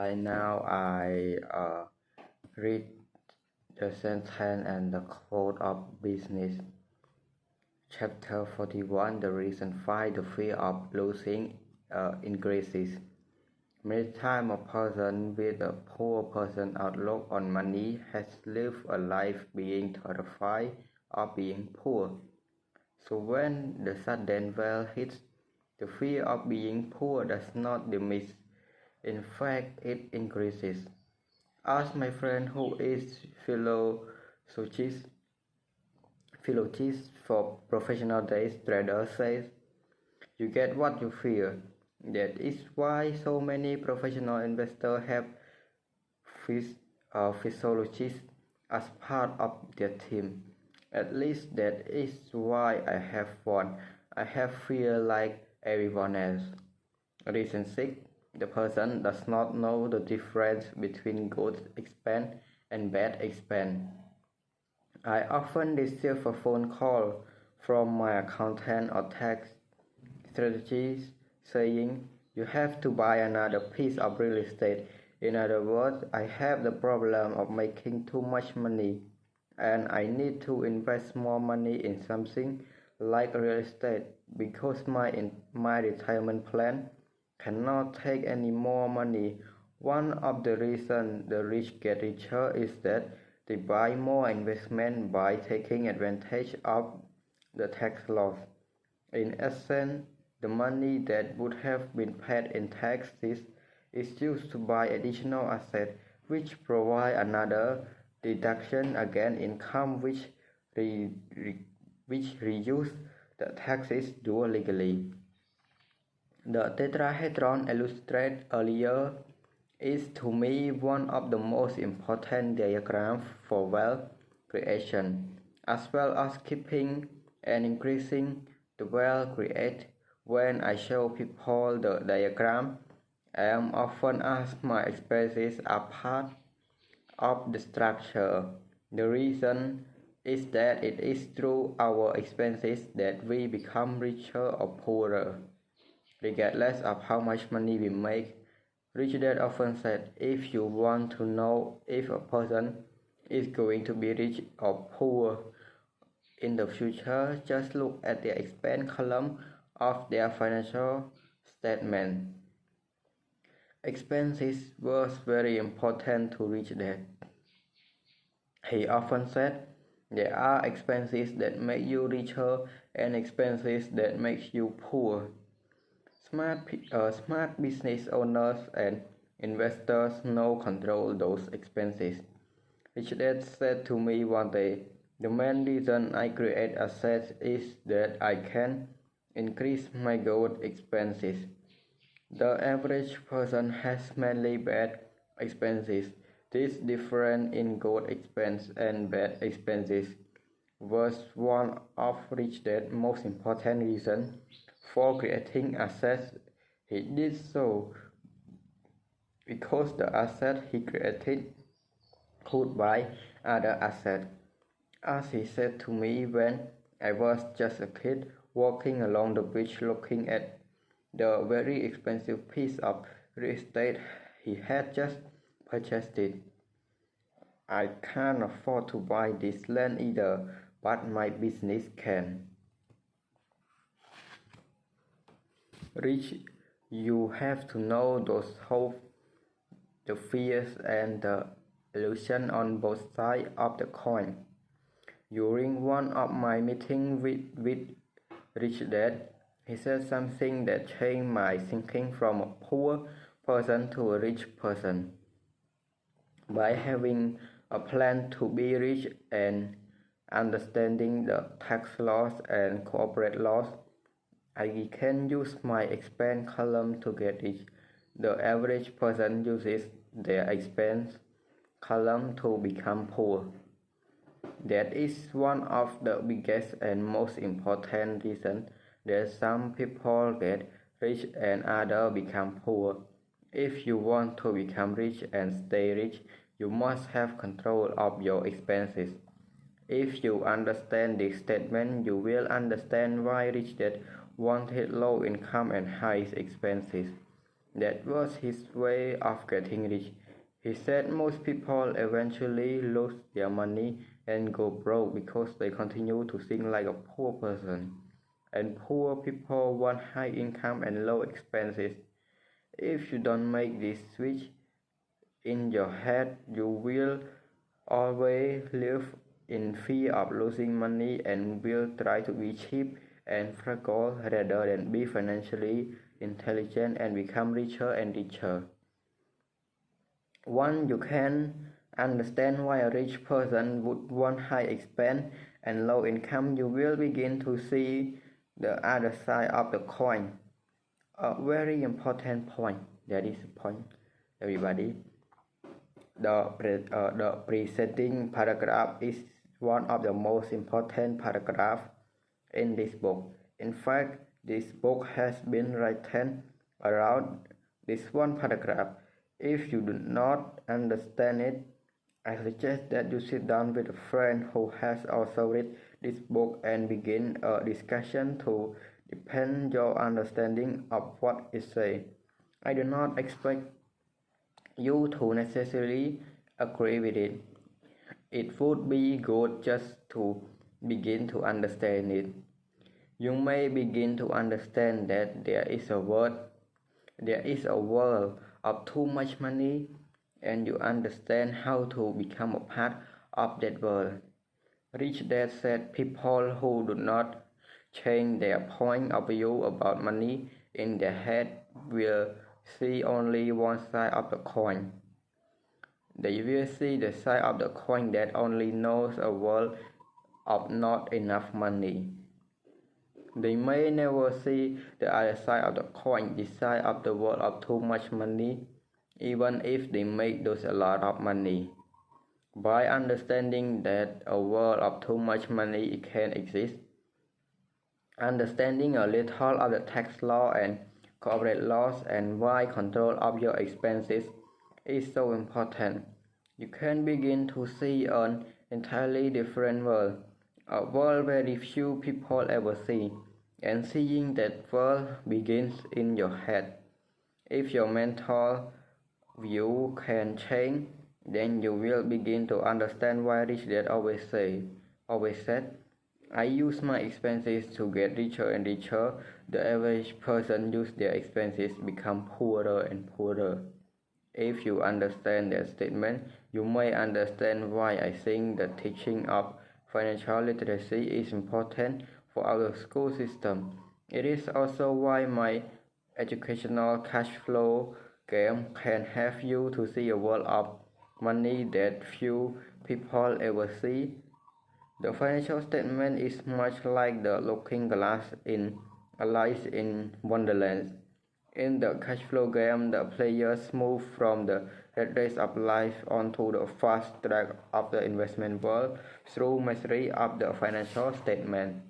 I read the sentence and the quote of business. Chapter 41. The reason why the fear of losing increases. Many times a person with a poor person outlook on money has lived a life being terrified of being poor. So when the sudden wealth hits, the fear of being poor does not diminish. In fact, it increases. Ask my friend who is philologist for professional day trader says, you get what you fear. That is why so many professional investors have physiologists as part of their team. At least that is why I have one. I have fear like everyone else. Reason 6. The person does not know the difference between good expense and bad expense. I often receive a phone call from my accountant or tax strategist saying, you have to buy another piece of real estate. In other words, I have the problem of making too much money and I need to invest more money in something like real estate because my retirement plan cannot take any more money. One of the reasons the rich get richer is that they buy more investment by taking advantage of the tax laws. In essence, the money that would have been paid in taxes is used to buy additional assets which provide another deduction against income which reduce the taxes due legally. The tetrahedron illustrated earlier is to me one of the most important diagrams for wealth creation, as well as keeping and increasing the wealth created. When I show people the diagram, I am often asked my expenses are part of the structure. The reason is that it is through our expenses that we become richer or poorer. Regardless of how much money we make, Rich Dad often said, if you want to know if a person is going to be rich or poor in the future, just look at the expense column of their financial statement. Expenses was very important to Rich Dad. He often said, there are expenses that make you richer and expenses that make you poor. Smart business owners and investors now control those expenses. Rich Dad said to me one day, the main reason I create assets is that I can increase my good expenses. The average person has mainly bad expenses. This difference in good expense and bad expenses was one of Rich Dad's most important reasons for creating assets. He did so because the asset he created could buy other assets. As he said to me when I was just a kid walking along the beach looking at the very expensive piece of real estate he had just purchased it. I can't afford to buy this land either, but my business can. Rich, you have to know those hopes, the fears and the illusion on both sides of the coin. During one of my meetings with Rich Dad, he said something that changed my thinking from a poor person to a rich person. By having a plan to be rich and understanding the tax laws and corporate laws, I can use my expense column to get rich. The average person uses their expense column to become poor. That is one of the biggest and most important reasons that some people get rich and others become poor. If you want to become rich and stay rich, you must have control of your expenses. If you understand this statement, you will understand why Rich Dad wanted low income and high expenses. That was his way of getting rich. He said most people eventually lose their money and go broke because they continue to think like a poor person. And poor people want high income and low expenses. If you don't make this switch in your head, you will always live in fear of losing money and will try to be cheap and frugal rather than be financially intelligent and become richer and richer. Once you can understand why a rich person would want high expense and low income, you will begin to see the other side of the coin. A very important point. That is the point, everybody. The preceding paragraph is one of the most important paragraphs in this book. In fact, this book has been written around this one paragraph. If you do not understand it, I suggest that you sit down with a friend who has also read this book and begin a discussion to deepen your understanding of what it says. I do not expect you to necessarily agree with it. It would be good just to begin to understand it. You may begin to understand that there is a world of too much money, and you understand how to become a part of that world. Rich Dad said people who do not change their point of view about money in their head will see only one side of the coin. They will see the side of the coin that only knows a world of not enough money. They may never see the other side of the coin, the side of the world of too much money, even if they make those a lot of money. By understanding that a world of too much money can exist, understanding a little of the tax law and corporate laws and why control of your expenses is so important, you can begin to see an entirely different world, a world very few people ever see, and seeing that world begins in your head. If your mental view can change, then you will begin to understand why Rich Dad always said, I use my expenses to get richer and richer. The average person use their expenses become poorer and poorer. If you understand that statement, you may understand why I think the teaching of financial literacy is important for our school system. It is also why my educational cash flow game can help you to see a world of money that few people ever see. The financial statement is much like the looking glass in Alice in Wonderland. In the cash flow game, the players move from the red race of life onto the fast track of the investment world through mastery of the financial statement.